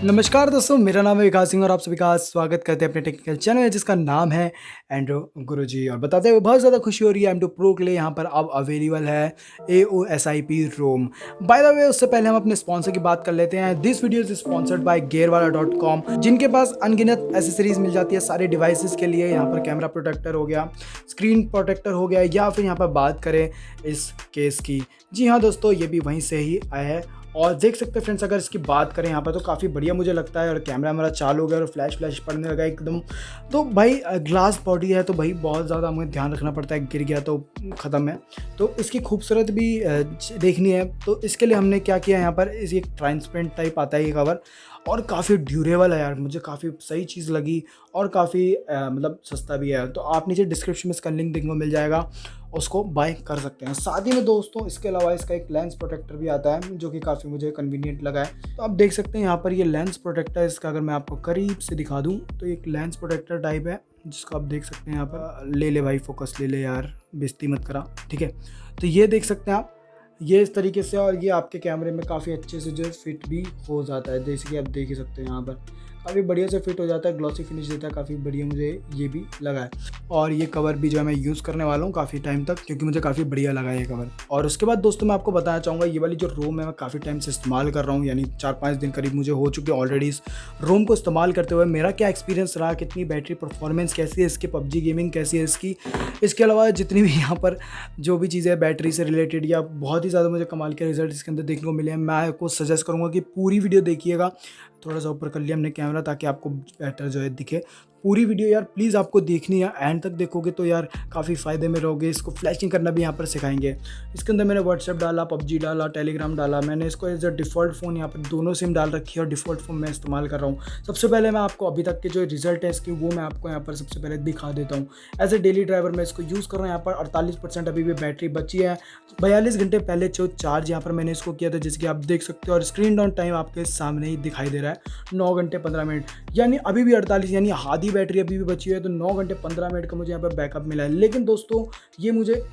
नमस्कार दोस्तों, मेरा नाम है विकास सिंह और आप सभी का स्वागत करते हैं अपने टेक्निकल चैनल है जिसका नाम है एंड्रो गुरुजी। और बताते हुए बहुत ज़्यादा खुशी हो रही है एम टू प्रो के लिए यहाँ पर अब अवेलेबल है AOSIP ROM. By the way, उससे पहले हम अपने स्पॉन्सर की बात कर लेते हैं। This video is sponsored by gearwala.com, जिनके पास अनगिनत एसेसरीज मिल जाती है सारे डिवाइसेस के लिए। यहाँ पर कैमरा प्रोटेक्टर हो गया, स्क्रीन प्रोटेक्टर हो गया, या फिर यहाँ पर बात करें इस केस की। जी हाँ दोस्तों, ये भी वहीं से ही आया है। और देख सकते हैं फ्रेंड्स, अगर इसकी बात करें यहाँ पर तो काफ़ी बढ़िया मुझे लगता है। और कैमरा हमारा चालू हो गया और फ्लैश पड़ने लगा एकदम। तो भाई ग्लास बॉडी है तो भाई बहुत ज़्यादा हमें ध्यान रखना पड़ता है, गिर गया तो ख़त्म है। तो इसकी खूबसूरत भी देखनी है, तो इसके लिए हमने क्या किया, यहाँ पर इस एक ट्रांसपेरेंट टाइप आता है ये कवर, और काफ़ी ड्यूरेबल है यार, मुझे काफ़ी सही चीज़ लगी और काफ़ी मतलब सस्ता भी है। तो आप नीचे डिस्क्रिप्शन में इसका लिंक देखने को मिल जाएगा, उसको बाय कर सकते हैं। साथ ही में दोस्तों इसके अलावा इसका एक लेंस प्रोटेक्टर भी आता है जो कि काफ़ी मुझे कन्वीनियंट लगा है। तो आप देख सकते हैं यहाँ पर ये लेंस प्रोटेक्टर, इसका अगर मैं आपको करीब से दिखा दूँ तो एक लेंस प्रोटेक्टर टाइप है जिसको आप देख सकते हैं यहाँ पर। ले ले भाई, फोकस ले ले यार, बेइज्जती मत करा, ठीक है। तो ये देख सकते हैं आप, ये इस तरीके से, और ये आपके कैमरे में काफ़ी अच्छे से जो फिट भी हो जाता है, जैसे कि आप देख ही सकते हैं यहाँ पर काफ़ी बढ़िया से फिट हो जाता है, ग्लॉसी फिनिश देता है, काफ़ी बढ़िया मुझे ये भी लगा है। और ये कवर भी जो है मैं यूज़ करने वाला हूँ काफ़ी टाइम तक, क्योंकि मुझे काफ़ी बढ़िया लगा ये कवर। और उसके बाद दोस्तों मैं आपको बताना चाहूँगा, ये वाली जो रोम है मैं काफ़ी टाइम से इस्तेमाल कर रहा हूँ, यानी 4-5 दिन करीब मुझे हो चुके ऑलरेडी इस रोम को इस्तेमाल करते हुए। मेरा क्या एक्सपीरियंस रहा, कितनी बैटरी परफॉर्मेंस कैसी है इसकी, पबजी गेमिंग कैसी है इसकी, इसके अलावा जितनी भी यहाँ पर जो भी चीज़ें बैटरी से रिलेटेड या बहुत ही ज़्यादा मुझे कमाल के रिजल्ट इसके अंदर देखने को मिले हैं। मैं आपको सजेस्ट करूँगा कि पूरी वीडियो देखिएगा। थोड़ा सा ऊपर कर लिया हमने कैमरा ताकि आपको बेटर जो है दिखे। पूरी वीडियो यार प्लीज़ आपको देखनी है, एंड तक देखोगे तो यार काफ़ी फ़ायदे में रहोगे। इसको फ्लैशिंग करना भी यहाँ पर सिखाएंगे। इसके अंदर मैंने व्हाट्सएप डाला, पबजी डाला, टेलीग्राम डाला। मैंने इसको एज अ डिफ़ॉल्ट फ़ोन यहाँ पर दोनों सिम डाल रखी है और डिफ़ॉल्ट फ़ोन मैं इस्तेमाल कर रहा हूँ। सबसे पहले मैं आपको अभी तक के जो रिजल्ट है इसकी वो मैं आपको यहाँ पर सबसे पहले दिखा देता हूँ। एज ए डेली ड्राइवर मैं इसको यूज़ कर रहा हूँ। यहाँ पर 48% अभी भी बैटरी बची है। 42 घंटे पहले जो चार्ज यहाँ पर मैंने इसको किया था, जिसकी आप देख सकते हो। और स्क्रीन डाउन टाइम आपके सामने ही दिखाई दे रहा है, 9 घंटे 15 मिनट, यानी अभी भी 48, यानी आधी बैटरी अभी भी बची है। तो 9 घंटे 15 मिनट का मुझे यहाँ पर बैकअप मिला है। लेकिन दोस्तों ये मुझे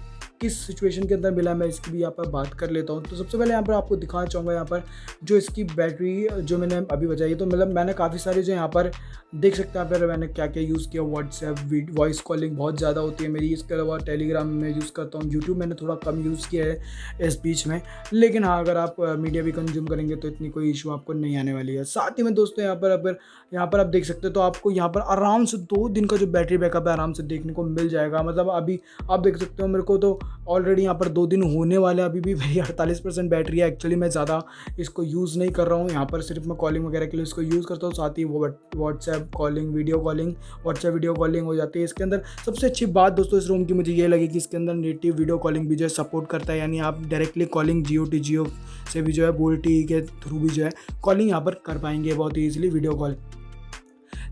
किस सिचुएशन के अंदर मिला, मैं इसकी भी यहाँ पर बात कर लेता हूँ। तो सबसे पहले यहाँ पर आपको दिखाना चाहूँगा यहाँ पर जो इसकी बैटरी जो मैंने अभी बचाई, तो मतलब मैंने काफ़ी सारे जो यहाँ पर देख सकते हैं यहाँ पर मैंने क्या क्या यूज़ किया। व्हाट्सएप वॉइस कॉलिंग बहुत ज़्यादा होती है मेरी, इसके अलावा टेलीग्राम में यूज़ करता हूँ। यूट्यूब मैंने थोड़ा कम यूज़ किया है इस बीच में, लेकिन हाँ अगर आप मीडिया भी कंज्यूम करेंगे तो इतनी कोई इशू आपको नहीं आने वाली है। साथ ही में दोस्तों यहाँ पर आप देख सकते हो, तो आपको यहाँ पर आराम से 2 दिन का जो बैटरी बैकअप है आराम से देखने को मिल जाएगा। मतलब अभी आप देख सकते हो मेरे को तो ऑलरेडी यहाँ पर 2 दिन होने वाले हैं, अभी भी भाई 48% बैटरी है। एक्चुअली मैं ज़्यादा इसको यूज़ नहीं कर रहा हूँ, यहाँ पर सिर्फ मैं कॉलिंग वगैरह के लिए इसको यूज़ करता हूँ। साथ ही वो WhatsApp calling, video calling, WhatsApp video calling हो जाती है इसके अंदर। सबसे अच्छी बात दोस्तों इस रूम की मुझे ये लगी कि इसके अंदर नेटिव वीडियो कॉलिंग भी जो है सपोर्ट करता है, यानी आप डायरेक्टली कॉलिंग जियो से भी जो है बोल्टी के थ्रू भी जो है कॉलिंग यहाँ पर कर पाएंगे बहुत ही ईजिली वीडियो कॉल।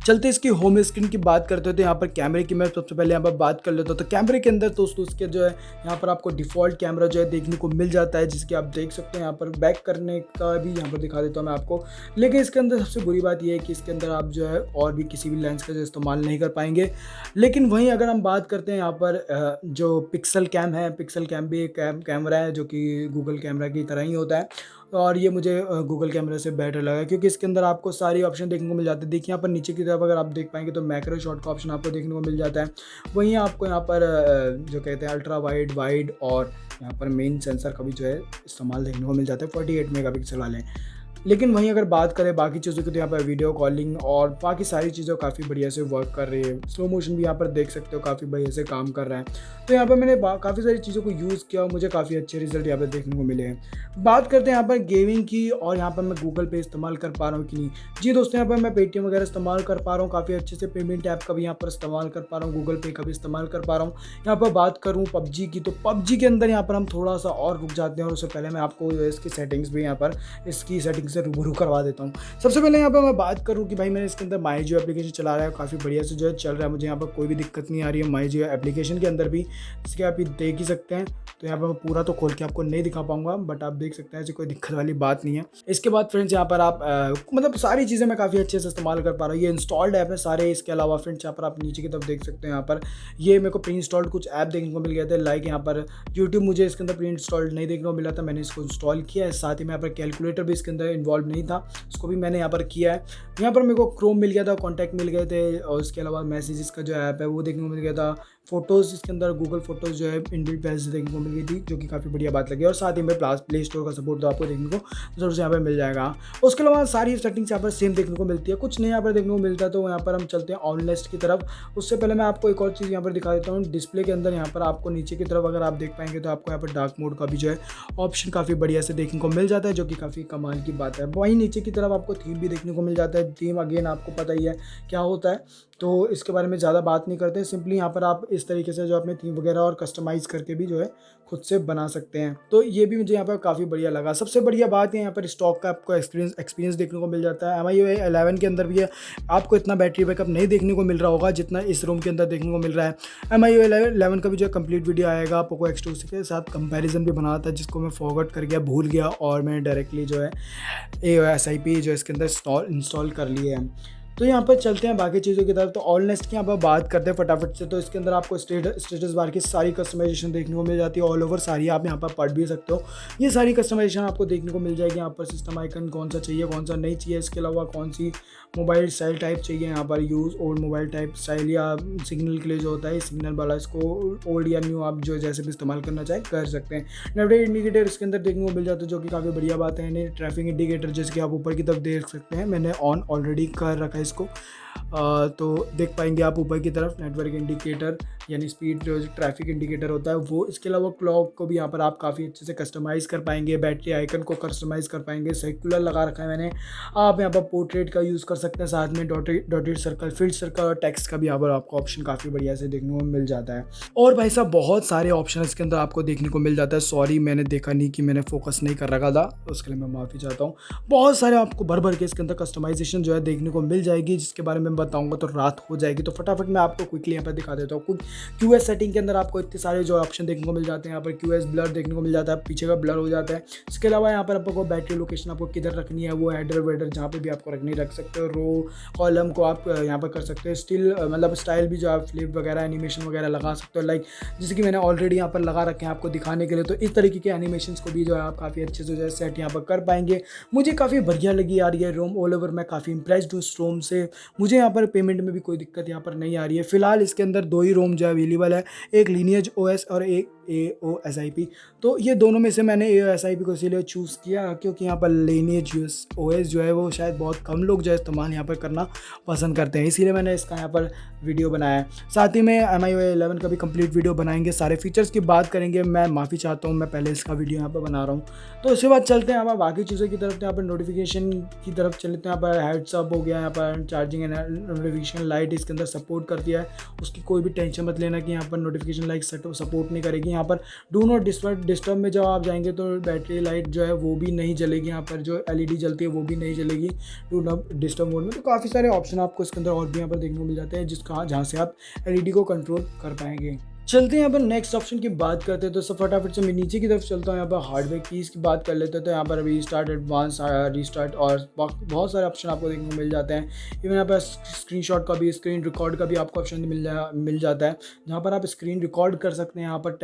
चलते इसकी होम स्क्रीन की बात करते हो, तो यहाँ पर कैमरे की मैं सबसे पहले यहाँ पर बात कर लेता हूँ। तो कैमरे के अंदर दोस्तों इसके जो है यहाँ पर आपको डिफ़ॉल्ट कैमरा जो है देखने को मिल जाता है, जिसकी आप देख सकते हैं। यहाँ पर बैक करने का भी यहाँ पर दिखा देता हूँ मैं आपको। लेकिन इसके अंदर सबसे बुरी बात यह है कि इसके अंदर आप जो है और भी किसी भी लेंस का जो इस्तेमाल नहीं कर पाएंगे। लेकिन वहीं अगर हम बात करते हैं यहाँ पर जो पिक्सल कैम है, पिक्सल कैम भी एक कैमरा है जो कि गूगल कैमरा की तरह ही होता है। और ये मुझे गूगल कैमरा से बेटर लगा क्योंकि इसके अंदर आपको सारी ऑप्शन देखने को मिल जाते हैं। देखिए यहाँ पर नीचे की तरफ अगर आप देख पाएंगे तो मैक्रो शॉट का ऑप्शन आपको देखने को मिल जाता है। वहीं आपको यहाँ पर जो कहते हैं अल्ट्रा वाइड और यहाँ पर मेन सेंसर का भी जो है इस्तेमाल देखने को मिल जाता है, 48 मेगापिक्सल वाले। लेकिन वहीं अगर बात करें बाकी चीज़ों की तो यहाँ पर वीडियो कॉलिंग और बाकी सारी चीज़ें काफ़ी बढ़िया से वर्क कर रही है। स्लो मोशन भी यहाँ पर देख सकते हो काफ़ी बढ़िया से काम कर रहा है। तो यहाँ पर मैंने काफ़ी सारी चीज़ों को यूज़ किया और मुझे काफ़ी अच्छे रिजल्ट यहाँ पर देखने को मिले हैं। बात करते हैं यहाँ पर गेमिंग की, और यहाँ पर मैं गूगल पे इस्तेमाल कर पा रहा हूँ कि नहीं। जी दोस्तों, यहाँ पर मैं पेटीएम वगैरह इस्तेमाल कर पा रहा हूँ काफ़ी अच्छे से। पेमेंट ऐप का भी यहाँ पर इस्तेमाल कर पा रहा हूँ, गूगल पे का भी इस्तेमाल कर पा रहा हूँ। यहाँ पर बात करूँ पबजी की, तो पबजी के अंदर यहाँ पर हम थोड़ा सा और रुक जाते हैं, और उससे पहले मैं आपको इसकी सेटिंग्स भी यहाँ पर इसकी सेटिंग्स से रूबरू करवा देता हूँ। सबसे पहले यहाँ पर मैं बात करूँ कि भाई मैंने इसके अंदर माई जियो एप्लीकेशन चला रहा है, काफ़ी बढ़िया से जो है चल रहा है। मुझे यहाँ पर कोई भी दिक्कत नहीं आ रही है माई जियो एप्लीकेशन के अंदर भी, इसके आप देख ही सकते हैं। तो यहाँ पर मैं पूरा तो खोल के आपको नहीं दिखा पाऊंगा, बट आप देख सकते हैं, ऐसी कोई दिक्कत वाली बात नहीं है। इसके बाद फ्रेंड्स यहाँ पर आप मतलब सारी चीज़ें मैं काफ़ी अच्छे से इस्तेमाल कर पा रहा हूँ। ये इंस्टॉल्ड ऐप है सारे। इसके अलावा फ्रेंड्स यहाँ पर आप नीचे की तरफ देख सकते हैं, यहाँ पर ये मेरे को प्री इंस्टॉल्ड कुछ ऐप देखने को मिल गया था। लाइक यहाँ पर यूट्यूब मुझे इसके अंदर प्री इंस्टॉल्ड नहीं देखने को मिला था, मैंने इसको इंस्टॉल किया है। साथ ही में यहाँ पर कैलकुलेटर भी इसके अंदर इन्वॉल्व नहीं था, उसको भी मैंने यहाँ पर किया है। यहाँ पर मेरे को क्रोम मिल गया था, कॉन्टैक्ट मिल गए थे और उसके अलावा मैसेजेस का जो ऐप है वो देखने को मिल गया था। फ़ोटोज़ इसके अंदर गूगल फ़ोटोज़ जो है इनबिल्ट पहले से देखने को मिल गई थी, जो कि काफ़ी बढ़िया बात लगी। और साथ ही में प्ले स्टोर का सपोर्ट तो आपको देखने को ज़रूर से यहाँ पर मिल जाएगा। उसके अलावा सारी सेटिंग्स यहाँ पर सेम देखने को मिलती है, कुछ नहीं यहाँ पर देखने को मिलता है। तो यहाँ पर हम चलते हैं ऑनलाइस्ट की तरफ। उससे पहले मैं आपको एक और चीज़ यहाँ पर दिखा देता हूँ। डिस्प्ले के अंदर यहाँ पर आपको नीचे की तरफ अगर आप देख पाएंगे तो आपको यहाँ पर डार्क मोड का भी जो है ऑप्शन काफ़ी बढ़िया से देखने को मिल जाता है, जो कि काफ़ी कमाल की बात है। वहीं नीचे की तरफ आपको थीम भी देखने को मिल जाता है। थीम अगेन आपको पता ही है क्या होता है, तो इसके बारे में ज़्यादा बात नहीं करते। सिंपली यहाँ पर आप इस तरीके से जो अपने थीम वगैरह और कस्टमाइज़ करके भी जो है खुद से बना सकते हैं। तो ये भी मुझे यहाँ पर काफ़ी बढ़िया लगा। सबसे बढ़िया बात है यहाँ पर स्टॉक का आपको एक्सपीरियंस देखने को मिल जाता है। MIUI 11 के अंदर भी है, आपको इतना बैटरी बैकअप नहीं देखने को मिल रहा होगा जितना इस रोम के अंदर देखने को मिल रहा है। MIUI 11 का भी जो है कंप्लीट वीडियो आएगा, पोको X2 के साथ कंपैरिजन भी बना था, जिसको मैं फॉरवर्ड कर गया, भूल गया, और मैंने डायरेक्टली जो है AOSIP जो इसके अंदर इंस्टॉल कर लिए हैं। तो यहाँ पर चलते हैं बाकी चीज़ों की तरफ। तो ऑलनेस्ट की यहाँ पर बात करते हैं फटाफट से। तो इसके अंदर आपको स्टेटस बार की सारी कस्टमाइजेशन देखने को मिल जाती है, ऑल ओवर सारी, आप यहाँ पर पढ़ भी सकते हो। ये सारी कस्टमाइजेशन आपको देखने को मिल जाएगी। यहाँ पर सिस्टम आइकन कौन सा चाहिए, कौन सा नहीं चाहिए, इसके अलावा कौन सी मोबाइल स्टाइल टाइप चाहिए, यहाँ पर use old mobile type style या सिग्नल के लिए जो होता है सिग्नल वाला, इसको ओल्ड या न्यू आप जो जैसे भी इस्तेमाल करना चाहे कर सकते हैं। नेविगेट इंडिकेटर इसके अंदर देखने को मिल जाता है, जो कि काफ़ी बढ़िया बात है। ट्रैफिक इंडिकेटर जैसे कि आप ऊपर की तरफ देख सकते हैं, मैंने ऑन ऑलरेडी कर रखा है इसको, तो देख पाएंगे आप ऊपर की तरफ नेटवर्क इंडिकेटर यानी स्पीड जो ट्रैफिक इंडिकेटर होता है वो। इसके अलावा क्लॉक को भी यहाँ पर आप काफ़ी अच्छे से कस्टमाइज़ कर पाएंगे, बैटरी आइकन को कस्टमाइज़ कर पाएंगे। सर्कुलर लगा रखा है मैंने, आप यहाँ पर पोर्ट्रेट का यूज़ कर सकते हैं, साथ में डॉटेड सर्कल, फील्ड सर्कल और टेक्स्ट का भी यहाँ पर आपको ऑप्शन काफ़ी बढ़िया से देखने को मिल जाता है। और भाई साहब बहुत सारे ऑप्शन इसके अंदर आपको देखने को मिल जाता है। सॉरी मैंने देखा नहीं कि मैंने फोकस नहीं कर रखा था, उसके लिए मैं माफ़ी चाहता हूँ। बहुत सारे आपको भर के इसके अंदर कस्टमाइजेशन जो है देखने को मिल जाएगी, जिसके बारे में बताऊंगा तो रात हो जाएगी। तो फटाफट मैं आपको क्विकली यहाँ पर दिखा देता हूँ। कुछ QS सेटिंग के अंदर आपको इतने सारे जो ऑप्शन देखने को मिल जाते हैं। यहाँ पर QS ब्लर देखने को मिल जाता है, पीछे का ब्लर हो जाता है। इसके अलावा यहाँ पर आपको बैटरी लोकेशन आपको किधर रखनी है, वो हेडर वेडर जहाँ पे भी आपको रखनी रख सकते हो। रो कॉलम को आप यहाँ पर कर सकते हो। स्टिल मतलब स्टाइल भी जो आप फ्लिप वगैरह एनिमेशन वगैरह लगा सकते हो, लाइक जैसे कि मैंने ऑलरेडी यहाँ पर लगा रखे हैं आपको दिखाने के लिए। तो इस तरीके के एनिमेशन को भी जो है आप काफ़ी अच्छे से जो है सेट यहाँ पर कर पाएंगे। मुझे काफ़ी बढ़िया लगी यार ये रोम, ऑल ओवर मैं काफ़ी इंप्रेस्ड हूँ इस रोम से। मुझे यहाँ पर पेमेंट में भी कोई दिक्कत यहाँ पर नहीं आ रही है। फिलहाल इसके अंदर 2 ही रोम जो है अवेलेबल है, एक लीनियज OS और एक AOSIP। तो ये दोनों में से मैंने AOSIP को इसीलिए चूज़ किया क्योंकि यहाँ पर लीनियज OS जो है वो शायद बहुत कम लोग जो है इस्तेमाल यहाँ पर करना पसंद करते हैं, इसीलिए मैंने इसका यहाँ पर वीडियो बनाया है। साथ ही में MIUI 11 का भी कंप्लीट वीडियो बनाएंगे, सारे फीचर्स की बात करेंगे। मैं माफ़ी चाहता हूँ, मैं पहले इसका वीडियो यहाँ पर बना रहा हूँ। तो उसके बाद चलते हैं यहाँ पर बाकी चीज़ों की तरफ। तो यहाँ पर नोटिफिकेशन की तरफ चलते हैं। यहाँ पर हेड्सअप हो गया, यहाँ पर चार्जिंग एंड नोटिफिकेशन लाइट इसके अंदर सपोर्ट करती है, उसकी कोई भी टेंशन मत लेना कि यहाँ पर नोटिफिकेशन लाइट सपोर्ट नहीं करेगी। यहाँ पर डू नॉट डिस्टर्ब में जब आप जाएंगे तो बैटरी लाइट जो है वो भी नहीं जलेगी, यहाँ पर जो LED जलती है वो भी नहीं जलेगी डू नॉट डिस्टर्ब मोड में। तो काफ़ी सारे ऑप्शन आपको इसके अंदर और भी यहाँ पर देखने को मिल जाते हैं, जहाँ से आप LED को कंट्रोल कर पाएंगे। चलते हैं यहाँ पर नेक्स्ट ऑप्शन की बात करते हैं। तो सब फटाफट से मैं नीचे की तरफ चलता हूँ। यहाँ पर हार्डवेयर कीज़ की बात कर लेते हैं। तो यहाँ पर अभी स्टार्ट, एडवांस, रीस्टार्ट और बहुत सारे ऑप्शन आपको देखने को मिल जाते हैं। इवन यहाँ पर स्क्रीनशॉट का भी, स्क्रीन रिकॉर्ड का भी आपको ऑप्शन मिल जाता है, जहाँ पर आप स्क्रीन रिकॉर्ड कर सकते हैं यहाँ पर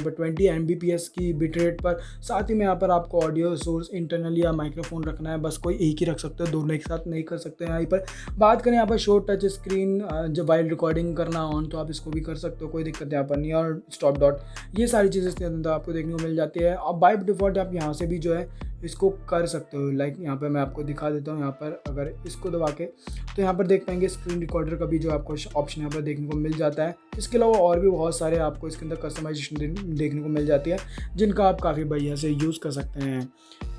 20 Mbps की बिट रेट पर। साथ ही में यहाँ पर आपको ऑडियो सोर्स इंटरनल या माइक्रोफोन रखना है, बस कोई एक ही रख सकते हो, दोनों एक साथ नहीं कर सकते। यहाँ पर बात करें यहाँ पर शॉर्ट टच स्क्रीन, जब वाइल रिकॉर्डिंग करना ऑन तो आप इसको भी कर सकते हो, कोई दिक्कत यहाँ पर नहीं। और स्टॉप डॉट, ये सारी चीज़ें इसके अंदर आपको देखने को मिल जाती है। अब बाय डिफ़ॉल्ट आप यहाँ से भी जो है इसको कर सकते हो। लाइक यहाँ पर मैं आपको दिखा देता हूँ। यहाँ पर अगर इसको दबा के तो यहाँ पर देख पाएंगे स्क्रीन रिकॉर्डर का भी जो आपको ऑप्शन यहाँ पर देखने को मिल जाता है। इसके अलावा और भी बहुत सारे आपको इसके अंदर कस्टमाइजेशन देखने को मिल जाती है, जिनका आप काफ़ी बढ़िया से यूज़ कर सकते हैं।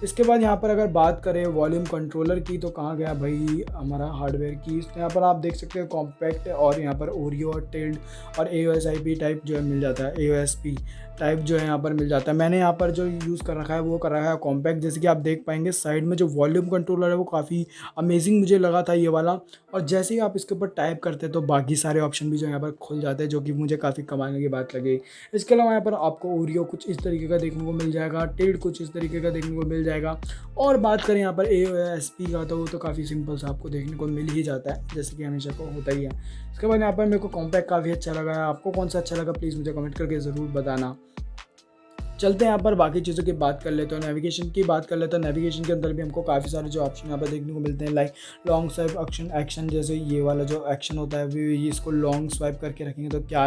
इसके बाद यहाँ पर अगर बात करें वॉल्यूम कंट्रोलर की, तो कहाँ गया भाई हमारा हार्डवेयर की। यहाँ पर आप देख सकते हो कॉम्पैक्ट, और यहाँ पर ओरियो और टिल्ड और AOSIP टाइप जो है मिल जाता है, AOSP टाइप जो है यहाँ पर मिल जाता है। मैंने यहाँ पर जो यूज़ कर रखा है वो कर रखा है कॉम्पैक्ट। जैसे कि आप देख पाएंगे साइड में जो वॉल्यूम कंट्रोलर है वो काफ़ी अमेजिंग मुझे लगा था ये वाला, और जैसे ही आप इसके ऊपर टाइप करते हैं तो बाकी सारे ऑप्शन भी जो यहाँ पर खुल जाते हैं, जो कि मुझे काफ़ी कमाने की बात लगी। इसके अलावा यहाँ पर आपको ओरियो कुछ इस तरीके का देखने को मिल जाएगा, टिल्ड कुछ इस तरीके का देखने को मिल जाएगा। और बात करें यहाँ पर AOSP का, तो वो तो काफ़ी सिंपल सा आपको देखने को मिल ही जाता है, जैसे कि हमेशा को होता ही है। इसके बाद यहाँ पर मेरे को कॉम्पैक्ट काफ़ी अच्छा लगा है। आपको कौन सा अच्छा लगा प्लीज़ मुझे कमेंट करके ज़रूर बताना। चलते हैं यहाँ पर बाकी चीज़ों की बात कर लेते हैं, नेविगेशन की बात कर लेते हैं। नेविगेशन के अंदर भी हमको काफ़ी सारे जो ऑप्शन यहाँ पर देखने को मिलते हैं, लाइक लॉन्ग स्वाइप एक्शन, जैसे ये वाला जो एक्शन होता है ये इसको लॉन्ग स्वाइप करके रखेंगे तो क्या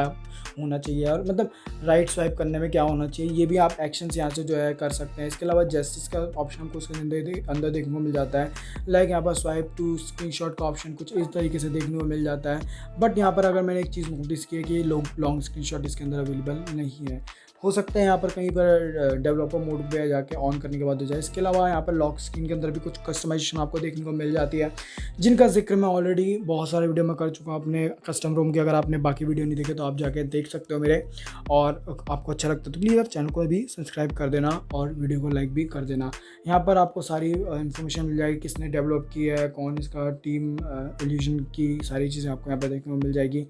होना चाहिए, और मतलब राइट स्वाइप करने में क्या होना चाहिए, ये भी आप एक्शन यहाँ से जो है कर सकते हैं। इसके अलावा जस्टिस का ऑप्शन हमको उसके अंदर देखने को मिल जाता है, लाइक यहाँ पर स्वाइप टू स्क्रीनशॉट का ऑप्शन कुछ इस तरीके से देखने को मिल जाता है। बट यहाँ पर अगर मैंने एक चीज़ नोटिस की है कि लॉन्ग स्क्रीनशॉट इसके अंदर अवेलेबल नहीं है, हो सकता है यहाँ पर कहीं पर डेवलपर मोड पे जाके ऑन करने के बाद हो जाए। इसके अलावा यहाँ पर लॉक स्क्रीन के अंदर भी कुछ कस्टमाइजेशन आपको देखने को मिल जाती है, जिनका जिक्र मैं ऑलरेडी बहुत सारे वीडियो में कर चुका हूँ अपने कस्टम रोम के। अगर आपने बाकी वीडियो नहीं देखे तो आप जाके देख सकते हो मेरे, और आपको अच्छा लगता है तो प्लीज़ चैनल को भी सब्सक्राइब कर देना और वीडियो को लाइक भी कर देना। यहाँ पर आपको सारी इन्फॉर्मेशन मिल जाएगी, किसने डेवलप की है, कौन इसका टीम एल्यूशन की, सारी चीज़ें आपको यहाँ पर देखने को मिल जाएगी।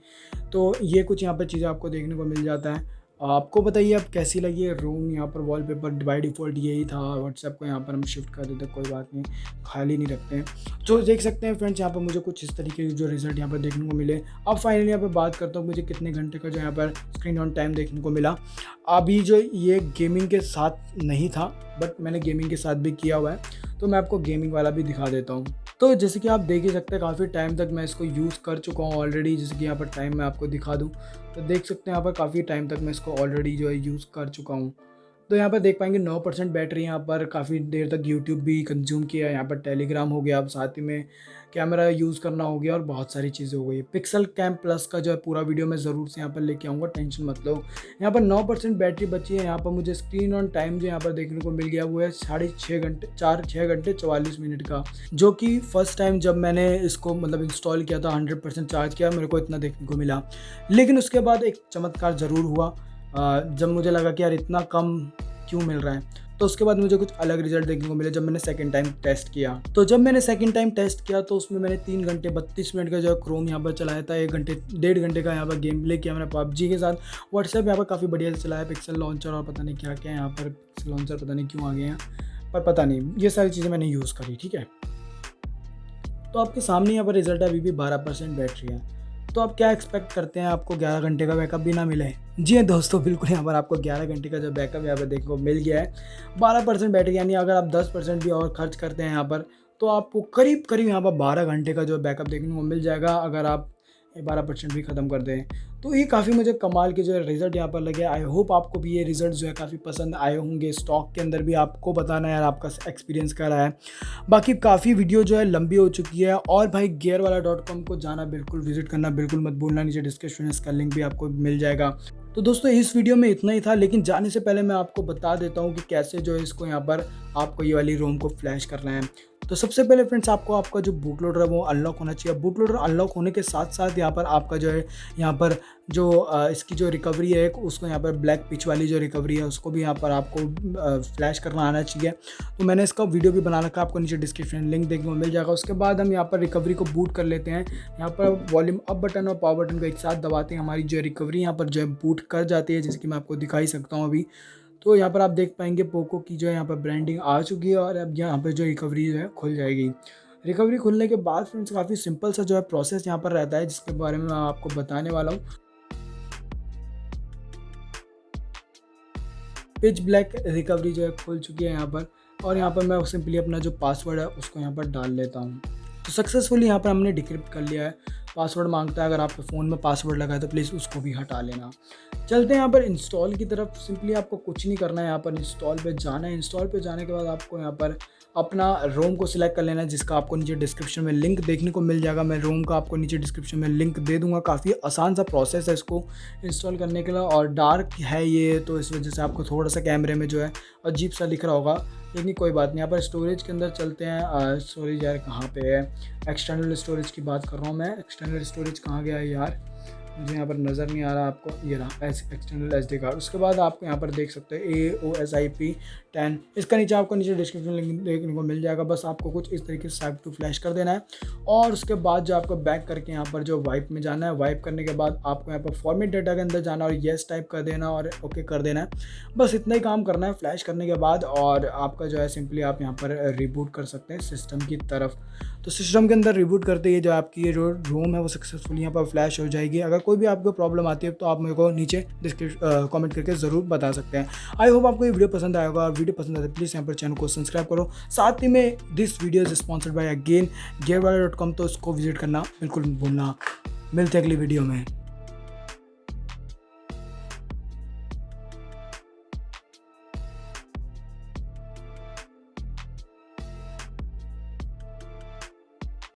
तो ये कुछ यहाँ पर चीज़ें आपको देखने को मिल जाता है। आपको बताइए अब कैसी लगी है रोम। यहाँ पर वॉलपेपर बाय डिफ़ॉल्ट यही था, व्हाट्सएप को यहाँ पर हम शिफ्ट कर देते, कोई बात नहीं, खाली नहीं रखते हैं। तो देख सकते हैं फ्रेंड्स, यहाँ पर मुझे कुछ इस तरीके के जो रिजल्ट यहाँ पर देखने को मिले। अब फाइनली यहाँ पर बात करता हूँ मुझे कितने घंटे का जो यहाँ पर स्क्रीन ऑन टाइम देखने को मिला। अभी जो ये गेमिंग के साथ नहीं था, बट मैंने गेमिंग के साथ भी किया हुआ है, तो मैं आपको गेमिंग वाला भी दिखा देता हूँ। तो जैसे कि आप देख ही सकते हैं काफ़ी टाइम तक मैं इसको यूज़ कर चुका हूँ ऑलरेडी। जैसे कि यहाँ पर टाइम मैं आपको दिखा दूँ तो देख सकते हैं यहाँ पर काफ़ी टाइम तक मैं इसको ऑलरेडी जो है यूज़ कर चुका हूँ। तो यहाँ पर देख पाएंगे 9% बैटरी, यहाँ पर काफ़ी देर तक यूट्यूब भी कंज्यूम किया, यहाँ पर टेलीग्राम हो गया, अब साथ ही में कैमरा यूज़ करना हो गया और बहुत सारी चीज़ें हो गई। पिक्सल कैम प्लस का जो है पूरा वीडियो मैं ज़रूर से यहाँ पर लेके आऊँगा, टेंशन मत लो। यहाँ पर 9% बैटरी बची है। यहाँ पर मुझे स्क्रीन ऑन टाइम जो यहाँ पर देखने को मिल गया वो है 6.5 घंटे 44 मिनट का, जो कि फर्स्ट टाइम जब मैंने इसको मतलब इंस्टॉल किया था 100% चार्ज किया मेरे को इतना देखने को मिला। लेकिन उसके बाद एक चमत्कार ज़रूर हुआ, जब मुझे लगा कि यार इतना कम क्यों मिल रहा है, तो उसके बाद मुझे कुछ अलग रिजल्ट देखने को मिले जब मैंने सेकंड टाइम टेस्ट किया। तो जब मैंने सेकंड टाइम टेस्ट किया तो उसमें मैंने 3 घंटे 32 मिनट का जो है क्रोम यहाँ पर चलाया था, 1.5 घंटे का यहाँ पर गेम प्ले किया मैंने पबजी के साथ। व्हाट्सएप यहाँ पर काफ़ी बढ़िया से चलाया, पिक्सल लॉन्चर और पता नहीं क्या क्या यहाँ पर पिक्सल लॉन्चर पता नहीं क्यों आ गए हैं, पर पता नहीं, ये सारी चीज़ें मैंने यूज़ करी। ठीक है, तो आपके सामने यहाँ पर रिजल्ट है, अभी भी 12% बैटरी है। तो आप क्या एक्सपेक्ट करते हैं आपको 11 घंटे का बैकअप भी ना मिले? जी हाँ दोस्तों, बिल्कुल यहाँ पर आपको 11 घंटे का जो बैकअप यहाँ पर देखने को मिल गया है। 12% बैटरी, यानी अगर आप 10% भी और खर्च करते हैं यहाँ पर तो आपको करीब करीब यहाँ पर 12 घंटे का जो बैकअप देखने को मिल जाएगा, अगर आप 12% भी ख़त्म कर दें। तो ये काफ़ी मुझे कमाल के जो है रिज़ल्ट यहाँ पर लगे। आई होप आपको भी ये रिज़ल्ट जो है काफ़ी पसंद आए होंगे। स्टॉक के अंदर भी आपको बताना है यार आपका एक्सपीरियंस क्या रहा है। बाकी काफ़ी वीडियो जो है लंबी हो चुकी है, और भाई gearwala.com को जाना बिल्कुल विजिट करना बिल्कुल मत भूलना, नीचे डिस्क्रिप्शन में इसका लिंक भी आपको मिल जाएगा। तो दोस्तों इस वीडियो में इतना ही था, लेकिन जाने से पहले मैं आपको बता देता हूँ कि कैसे जो है इसको यहाँ पर आपको ये वाली रोम को फ्लैश करना है। तो सबसे पहले फ्रेंड्स आपको आपका जो बूट लोडर है वो अनलॉक होना चाहिए। बूट लोडर अनलॉक होने के साथ साथ यहाँ पर आपका जो है यहाँ पर जो इसकी जो रिकवरी है उसको यहाँ पर ब्लैक पिच वाली जो रिकवरी है उसको भी यहाँ पर आपको फ्लैश करना आना चाहिए। तो मैंने इसका वीडियो भी बना रखा है, आपको नीचे डिस्क्रिप्शन लिंक देखने को मिल जाएगा। उसके बाद हम यहाँ पर रिकवरी को बूट कर लेते हैं। यहाँ पर वॉल्यूम अप बटन और पावर बटन को एक साथ दबाते हैं, हमारी जो रिकवरी यहाँ पर जो है बूट कर जाती है, जैसे कि मैं आपको दिखा ही सकता हूँ अभी। तो यहाँ पर आप देख पाएंगे पोको की जो है यहाँ पर ब्रांडिंग आ चुकी है, और अब यहाँ पर जो रिकवरी जो है खुल जाएगी। रिकवरी खुलने के बाद फ्रेंड्स काफ़ी सिंपल सा जो है प्रोसेस यहाँ पर रहता है, जिसके बारे में मैं आपको बताने वाला हूँ। पिच ब्लैक रिकवरी जो है खुल चुकी है यहाँ पर, और यहाँ पर मैं सिंपली अपना जो पासवर्ड है उसको यहाँ पर डाल लेता हूँ। तो सक्सेसफुली यहाँ पर हमने डिक्रिप्ट कर लिया है। पासवर्ड मांगता है, अगर आपके फ़ोन में पासवर्ड लगा है तो प्लीज़ उसको भी हटा लेना। चलते हैं यहाँ पर इंस्टॉल की तरफ। सिंपली आपको कुछ नहीं करना है, यहाँ पर इंस्टॉल पे जाना है। इंस्टॉल पे जाने के बाद आपको यहाँ पर अपना रोम को सिलेक्ट कर लेना है, जिसका आपको नीचे डिस्क्रिप्शन में लिंक देखने को मिल जाएगा। मैं रोम का आपको नीचे डिस्क्रिप्शन में लिंक दे दूंगा। काफ़ी आसान सा प्रोसेस है इसको इंस्टॉल करने के लिए, और डार्क है ये तो इस वजह से आपको थोड़ा सा कैमरे में जो है अजीब सा दिख रहा होगा, लेकिन कोई बात नहीं। यहाँ पर स्टोरेज के अंदर चलते हैं। स्टोरेज यार कहाँ पे है? एक्सटर्नल स्टोरेज की बात कर रहा हूँ मैं। एक्सटर्नल स्टोरेज कहाँ गया है यार, मुझे यहाँ पर नज़र नहीं आ रहा आपको। ये रहा एक्सटर्नल SD कार्ड। उसके बाद आपको यहाँ पर देख सकते हैं Aosip 10, इसका नीचे आपको नीचे डिस्क्रिप्शन लिंक देखने को मिल जाएगा। बस आपको कुछ इस तरीके से स्वाइप टू फ्लैश कर देना है, और उसके बाद जो आपको बैक करके यहाँ पर जो वाइप में जाना है। वाइप करने के बाद आपको यहाँ पर फॉर्मेट डाटा के अंदर जाना और येस टाइप कर देना और ओके कर देना है। बस इतना ही काम करना है फ्लैश करने के बाद, और आपका जो है सिंपली आप यहाँ पर रिबूट कर सकते हैं सिस्टम की तरफ। तो सिस्टम के अंदर रिबूट करते ही जो आपकी ये जो रोम है वो सक्सेसफुली यहाँ पर फ्लैश हो जाएगी। अगर कोई भी आपको प्रॉब्लम आती है तो आप मेरे को नीचे कमेंट करके ज़रूर बता सकते हैं। आई होप आपको ये वीडियो पसंद आएगा, और वीडियो पसंद आए तो प्लीज़ यहाँ पर चैनल को सब्सक्राइब करो। साथ ही में this video is sponsored by again gearwala.com, तो उसको विजिट करना बिल्कुल भूलना। मिलते हैं अगली वीडियो में।